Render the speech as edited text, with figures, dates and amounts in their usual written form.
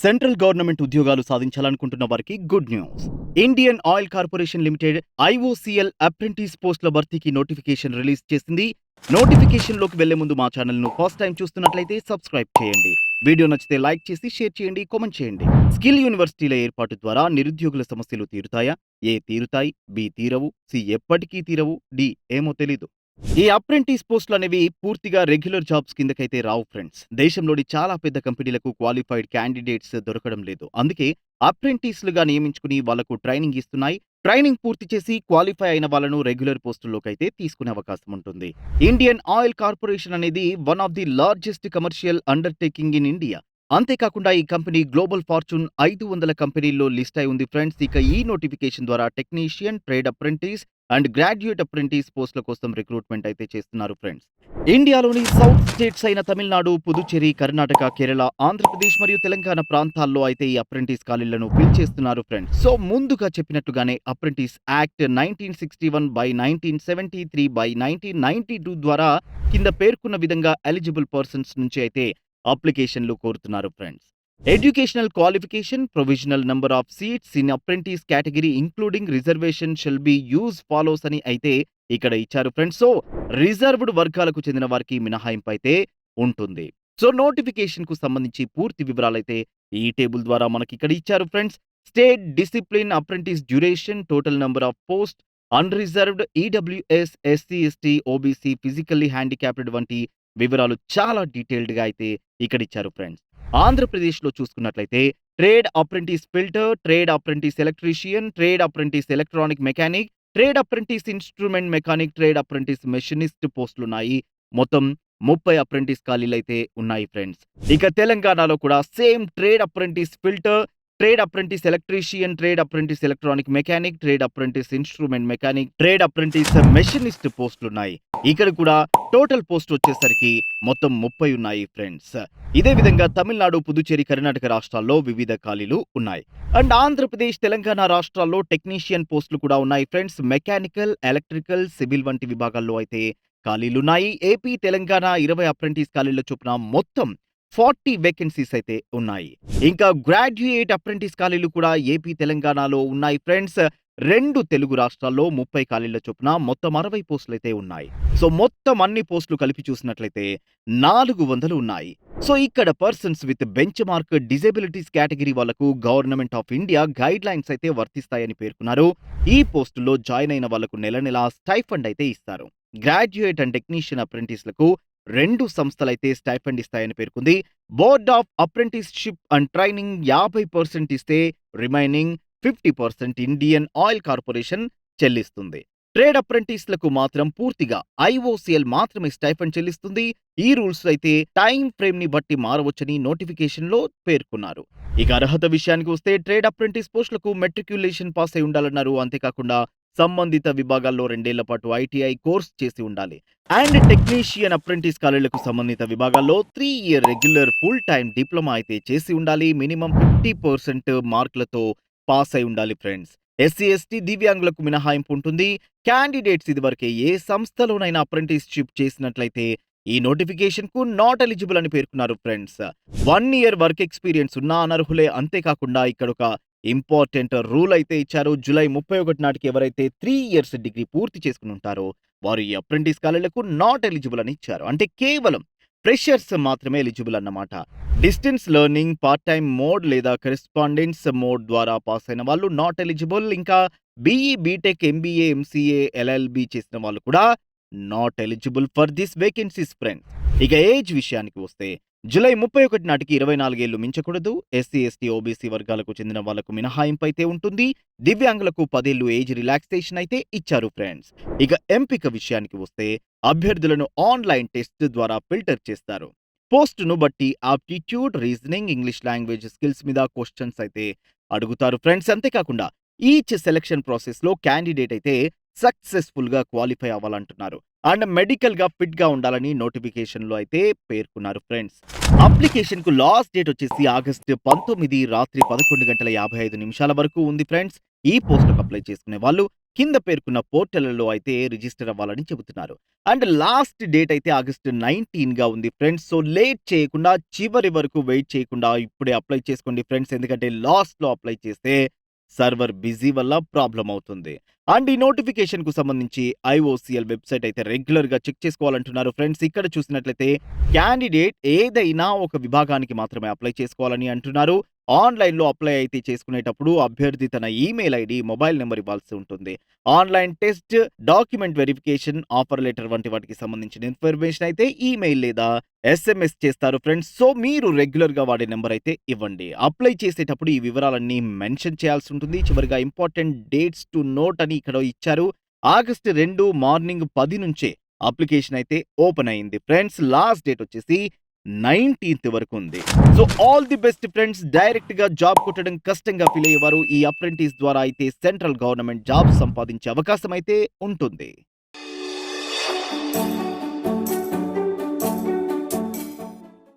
Central government ఉద్యోగాలు సాధించాలనుకుంటున్న వారికి good news. Indian oil corporation limited IOCL apprentice పోస్టుల భర్తీకి నోటిఫికేషన్ రిలీజ్ చేసింది. నోటిఫికేషన్లోకి వెళ్లే ముందు మా ఛానల్ను ఫస్ట్ టైం చూస్తున్నట్లయితే సబ్స్క్రైబ్ చేయండి. వీడియో నచ్చితే లైక్ చేసి షేర్ చేయండి, కామెంట్ చేయండి. స్కిల్ యూనివర్సిటీల ఏర్పాటు ద్వారా నిరుద్యోగుల సమస్యలు తీరుతాయా? ఏ తీరుతాయి, బి తీరవు, సి ఎప్పటికీ తీరవు, డి ఏమో తెలీదు. ఈ అప్రెంటిస్ పోస్టులు అనేవి పూర్తిగా రెగ్యులర్ జాబ్స్ కిందకైతే రావు ఫ్రెండ్స్. దేశంలోని చాలా పెద్ద కంపెనీలకు క్వాలిఫైడ్ క్యాండిడేట్స్ దొరకడం లేదు. అందుకే అప్రెంటిస్లుగా నియమించుకుని వాళ్లకు ట్రైనింగ్ ఇస్తున్నాయి. ట్రైనింగ్ పూర్తి చేసి క్వాలిఫై అయిన వాళ్ళను రెగ్యులర్ పోస్టుల్లోకైతే తీసుకునే అవకాశం ఉంటుంది. ఇండియన్ ఆయిల్ కార్పొరేషన్ అనేది one of the largest commercial undertaking in India. అంతేకాకుండా ఈ కంపెనీ గ్లోబల్ ఫార్చ్యూన్ 500 కంపెనీల్లో లిస్ట్ అయి ఉంది ఫ్రెండ్స్. ఇక ఈ నోటిఫికేషన్ ద్వారా technician, trade apprentice and graduate apprentice పోస్టుల కోసం రిక్రూట్మెంట్ అయితే చేస్తున్నారు ఫ్రెండ్స్. ఇండియాలోని సౌత్ స్టేట్స్ అయిన తమిళనాడు, పుదుచ్చేరి, కర్ణాటక, కేరళ, ఆంధ్రప్రదేశ్ మరియు తెలంగాణ ప్రాంతాల్లో అయితే ఈ అప్రెంటిస్ ఖాళీలను ఫిల్ చేస్తున్నారు ఫ్రెండ్స్. సో ముందుగా చెప్పినట్టుగానే అప్రెంటిస్ యాక్ట్ 1961 బై 1973 బై 1992 ద్వారా కింద పేర్కొన్న విధంగా ఎలిజిబుల్ పర్సన్స్ నుంచి అయితే అప్లికేషన్లు కోరుతున్నారు friends. Educational qualification, provisional number of seats in apprentice category including reservation shall be use follows అని అయితే ఇక్కడ ఇచ్చారు ఫ్రెండ్స్. సో రిజర్వ్డ్ వర్గాలకు చెందిన వారికి మినహాయింపు అయితే ఉంటుంది. సో నోటిఫికేషన్ కు సంబంధించి పూర్తి వివరాలైతే ఈ టేబుల్ ద్వారా మనకి ఇక్కడ ఇచ్చారు friends. State, discipline, apprentice duration, total number of post, unreserved, EWS, SC, ST, OBC, physically handicapped వంటి వివరాలు చాలా డీటెయిల్డ్ గా అయితే ఇక్కడ ఇచ్చారు ఫ్రెండ్స్. ఆంధ్రప్రదేశ్లో చూసుకున్నట్లయితే trade apprentice fitter, trade apprentice electrician, trade apprentice electronic mechanic, trade apprentice instrument mechanic, trade apprentice machinist పోస్టులున్నాయి. మొత్తం 30 అప్రెంటిస్ ఖాళీలైతే ఉన్నాయి ఫ్రెండ్స్. ఇక తెలంగాణలో కూడా same trade apprentice fitter, trade apprentice electrician, trade apprentice electronic mechanic, trade apprentice instrument mechanic, trade apprentice machinist పోస్టులున్నాయి. ఇక్కడ కూడా టోటల్ పోస్ట్ వచ్చేసరికి మొత్తం 30 ఉన్నాయి ఫ్రెండ్స్. ఇదే విధంగా తమిళనాడు, పుదుచ్చేరి, కర్ణాటక రాష్ట్రాల్లో వివిధ ఖాళీలు ఉన్నాయి. అండ్ ఆంధ్రప్రదేశ్, తెలంగాణ రాష్ట్రాల్లో టెక్నీషియన్ పోస్టులు కూడా ఉన్నాయి ఫ్రెండ్స్. మెకానికల్, ఎలక్ట్రికల్, సివిల్ వంటి విభాగాల్లో అయితే ఖాళీలున్నాయి. ఏపీ, తెలంగాణ 20 అప్రెంటిస్ ఖాళీల చొప్పున మొత్తం 40 వేకెన్సీస్ అయితే ఉన్నాయి. ఇంకా గ్రాడ్యుయేట్ అప్రెంటిస్ ఖాళీలు కూడా ఏపీ, తెలంగాణలో ఉన్నాయి ఫ్రెండ్స్. 2 తెలుగు రాష్ట్రాల్లో 30 ఖాళీల చొప్పున మొత్తం 60 పోస్టులు అయితే ఉన్నాయి. సో మొత్తం అన్ని పోస్టులు కలిపి చూసినట్లయితే 400 ఉన్నాయి. సో ఇక్కడ persons with benchmark disabilities category వాళ్లకు government of India guidelines అయితే వర్తిస్తాయని పేర్కొన్నారు. ఈ పోస్టుల్లో జాయిన్ అయిన వాళ్లకు నెల నెలా స్టైఫండ్ అయితే ఇస్తారు. గ్రాడ్యుయేట్ అండ్ టెక్నీషియన్ అప్రెంటిస్లకు 2 సంస్థలైతే స్టైఫండ్ ఇస్తాయని పేర్కొంది. Board of apprenticeship and training 50% ఇస్తే రిమైనింగ్ 50% ఇండియన్ ఆయిల్ కార్పొరేషన్ చెల్లిస్తుంది. ట్రేడ్ అప్రెంటిస్లకు మాత్రం పూర్తిగా ఐఓసీఎల్ మాత్రమే స్టైఫండ్ చెల్లిస్తుంది. ఈ రూల్స్ అయితే టైం ఫ్రేమ్ ని బట్టి మారవచ్చని నోటిఫికేషన్ లో పేర్కొన్నారు. ఇక అర్హత విషయానికి వస్తే ట్రేడ్ అప్రెంటిస్ పోస్టులకు మెట్రిక్యులేషన్ పాస్ అయి ఉండాలన్నారు. అంతేకాకుండా సంబంధిత విభాగాల్లో 2 ఏళ్ల పాటు ఐటీఐ కోర్స్ చేసి ఉండాలి. అండ్ టెక్నీషియన్ అప్రెంటిస్ ఖాళీలకు సంబంధిత విభాగాల్లో 3 year regular full time diploma అయితే చేసి ఉండాలి. మినిమం 50% మార్కులతో పాస్ అయి ఉండాలి ఫ్రెండ్స్. ఎస్సీ, ఎస్టీ, దివ్యాంగులకు మినహాయింపు ఉంటుంది. క్యాండిడేట్స్ ఇదివరకే ఏ సంస్థలోనైనా అప్రెంటిస్షిప్ చేసినట్లయితే ఈ నోటిఫికేషన్ కు నాట్ ఎలిజిబుల్ అని పేర్కొన్నారు ఫ్రెండ్స్. 1 ఇయర్ వర్క్ ఎక్స్పీరియన్స్ ఉన్న అనర్హులే. అంతేకాకుండా ఇక్కడ ఒక ఇంపార్టెంట్ రూల్ అయితే ఇచ్చారు. జూలై 31 నాటికి ఎవరైతే 3 ఇయర్స్ డిగ్రీ పూర్తి చేసుకుని ఉంటారో వారు ఈ అప్రెంటిస్ ఖాళీలకు నాట్ ఎలిజిబుల్ అని ఇచ్చారు. అంటే కేవలం ఫ్రెషర్స్ మాత్రమే ఎలిజిబుల్ అన్నమాట. Distance learning, part time mode లేదా కరెస్పాండెన్స్ మోడ్ ద్వారా పాస్ అయిన వాళ్ళు నాట్ ఎలిజిబుల్. ఇంకా BE, BTech, MBA, MCA, LLB చేసిన వాళ్ళు కూడా not eligible for this vacancies friends. ఇక ఏజ్ విషయానికి వస్తే జూలై 31 నాటికి 24 ఏళ్లు మించకూడదు. ఎస్సీ, ఎస్టీ, ఓబీసీ వర్గాలకు చెందిన వాళ్లకు మినహాయింపు అయితే ఉంటుంది. దివ్యాంగులకు 10 ఏళ్లు ఏజ్ రిలాక్సేషన్ అయితే ఇచ్చారు ఫ్రెండ్స్. ఇక ఎంపిక విషయానికి వస్తే అభ్యర్థులను ఆన్లైన్ టెస్ట్ ద్వారా ఫిల్టర్ చేస్తారు. పోస్టును బట్టి aptitude, reasoning, English language skills మీద క్వశ్చన్స్ అయితే అడుగుతారు ఫ్రెండ్స్. అంతేకాకుండా ఈచ్ సెలక్షన్ ప్రాసెస్ లో క్యాండిడేట్ అయితే సక్సెస్ఫుల్ గా క్వాలిఫై అవ్వాలంటున్నారు. అండ్ మెడికల్ గా ఫిట్ గా ఉండాలని నోటిఫికేషన్ లో అయితే పేర్కొన్నారు ఫ్రెండ్స్. అప్లికేషన్ కు లాస్ట్ డేట్ వచ్చేసి ఆగస్టు 19 రాత్రి 11:55 వరకు ఉంది ఫ్రెండ్స్. ఈ పోస్టులకు అప్లై చేసుకునే వాళ్ళు కింద పేర్కొన్న పోర్టళ్లలో అయితే రిజిస్టర్ అవ్వాలని చెబుతున్నారు. అండ్ లాస్ట్ డేట్ అయితే ఆగస్టు 19గా ఉంది ఫ్రెండ్స్. సో లేట్ చేయకుండా చివరి వరకు వెయిట్ చేయకుండా ఇప్పుడే అప్లై చేసుకోండి ఫ్రెండ్స్. ఎందుకంటే లాస్ట్‌లో అప్లై చేస్తే సర్వర్ బిజీ వల్ల ప్రాబ్లమ్ అవుతుంది. అండ్ ఈ నోటిఫికేషన్‌కు సంబంధించి ఐఓసీఎల్ వెబ్‌సైట్ అయితే రెగ్యులర్‌గా చెక్ చేసుకోవాలంటున్నారు ఫ్రెండ్స్. ఇక్కడ చూసినట్లయితే క్యాండిడేట్ ఏదైనా ఒక విభాగానికి మాత్రమే అప్లై చేసుకోవాలని అంటున్నారు. ఆన్‌లైన్‌లో అప్లై అయితే చేసుకునేటప్పుడు అభ్యర్థి తన ఈమెయిల్ ఐడీ, మొబైల్ నంబర్ ఇవ్వాల్సి ఉంటుంది. Online test, document verification, offer letter వంటి వాటికి సంబంధించిన ఇన్ఫర్మేషన్ అయితే ఈమెయిల్ లేదా ఎస్ఎంఎస్ చేస్తారు ఫ్రెండ్స్. సో మీరు రెగ్యులర్‌గా వాడే నంబర్ అయితే ఇవ్వండి. అప్లై చేసేటప్పుడు ఈ వివరాలన్నీ మెన్షన్ చేయాల్సి ఉంటుంది. చివరిగా ఇంపార్టెంట్ డేట్స్ టు నోట్ అని ఇక్కడ ఇచ్చారు. ఆగస్టు 2 మార్నింగ్ 10 నుంచే అప్లికేషన్ అయితే ఓపెన్ అయింది ఫ్రెండ్స్. లాస్ట్ డేట్ వచ్చేసి 19th వరకు ఉంది. So all the best friends. డైరెక్ట్‌గా జాబ్ కొట్టడం కష్టంగా ఫీల్ అయ్యేవారు ఈ అప్రెంటిస్ ద్వారా అయితే సెంట్రల్ గవర్నమెంట్ జాబ్ సంపాదించే అవకాశం అయితే ఉంటుంది.